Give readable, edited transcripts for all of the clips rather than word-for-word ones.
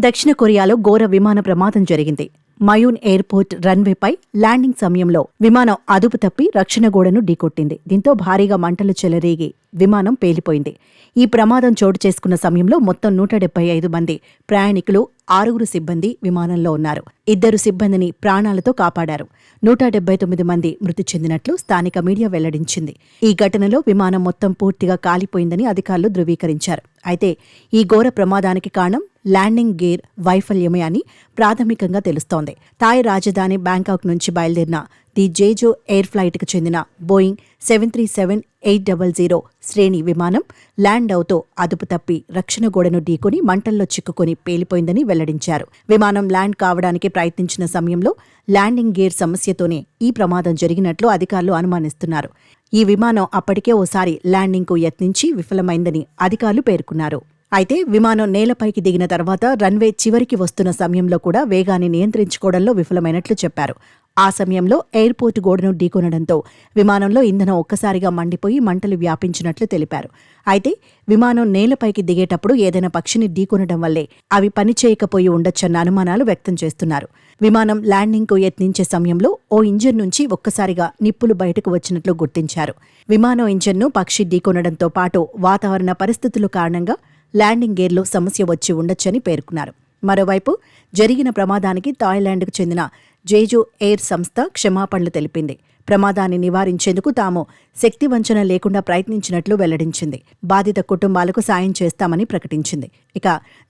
దక్షిణ కొరియాలో ఘోర విమాన ప్రమాదం జరిగింది. మయూన్ ఎయిర్పోర్ట్ రన్వేపై ల్యాండింగ్ సమయంలో విమానం అదుపు తప్పి రక్షణ గోడను ఢీకొట్టింది. దీంతో భారీగా మంటలు చెలరేగి విమానం పేలిపోయింది. ఈ ప్రమాదం చోటు చేసుకున్న సమయంలో మొత్తం 175 మంది ప్రయాణికులు, 6 సిబ్బంది విమానంలో ఉన్నారు. 2 సిబ్బందిని ప్రాణాలతో కాపాడారు. 179 మంది మృతి చెందినట్లు స్థానిక మీడియా వెల్లడించింది. ఈ ఘటనలో విమానం మొత్తం పూర్తిగా కాలిపోయిందని అధికారులు ధృవీకరించారు. అయితే ఈ ఘోర ప్రమాదానికి కారణం ల్యాండింగ్ గేర్ వైఫల్యమే అని ప్రాథమికంగా తెలుస్తోంది. థాయ్ రాజధాని బ్యాంకాక్ నుంచి బయలుదేరిన ది జేజో ఎయిర్ ఫ్లైట్కు చెందిన బోయింగ్ 737-800 శ్రేణి విమానం ల్యాండ్ అవుతూ అదుపు తప్పి రక్షణ గోడను ఢీకొని మంటల్లో చిక్కుకొని పేలిపోయిందని వెల్లడించారు. విమానం ల్యాండ్ కావడానికి ప్రయత్నించిన సమయంలో ల్యాండింగ్ గేర్ సమస్యతోనే ఈ ప్రమాదం జరిగినట్లు అధికారులు అనుమానిస్తున్నారు. ఈ విమానం అప్పటికే ఓసారి ల్యాండింగ్కు యత్నించి విఫలమైందని అధికారులు పేర్కొన్నారు. అయితే విమానం నేలపైకి దిగిన తర్వాత రన్వే చివరికి వస్తున్న సమయంలో కూడా వేగాన్ని నియంత్రించుకోవడంలో విఫలమైనట్లు చెప్పారు. ఆ సమయంలో ఎయిర్పోర్టు గోడను ఢీకొనడంతో విమానంలో ఇంధనం ఒక్కసారిగా మండిపోయి మంటలు వ్యాపించినట్లు తెలిపారు. అయితే విమానం నేలపైకి దిగేటప్పుడు ఏదైనా పక్షిని ఢీకొనడం వల్లే అవి పనిచేయకపోయి ఉండొచ్చన్న అనుమానాలు వ్యక్తం చేస్తున్నారు. విమానం ల్యాండింగ్కు యత్నించే సమయంలో ఓ ఇంజిన్ నుంచి ఒక్కసారిగా నిప్పులు బయటకు వచ్చినట్లు గుర్తించారు. విమానం ఇంజిన్ను పక్షి ఢీకొనడంతో పాటు వాతావరణ పరిస్థితుల కారణంగా ల్యాండింగ్ గేర్లో సమస్య వచ్చి ఉండొచ్చని పేర్కొన్నారు. మరోవైపు జరిగిన ప్రమాదానికి థాయిలాండ్కు చెందిన జేజో ఎయిర్ సంస్థ క్షమాపణలు తెలిపింది. ప్రమాదాన్ని నివారించేందుకు తాము శక్తివంచన లేకుండా ప్రయత్నించినట్లు వెల్లడించింది. బాధిత కుటుంబాలకు సాయం చేస్తామని ప్రకటించింది. ఇక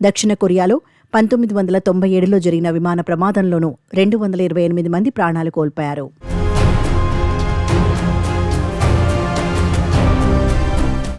దక్షిణ కొరియాలో 1997లో జరిగిన విమాన ప్రమాదంలోనూ 228 మంది ప్రాణాలు కోల్పోయారు.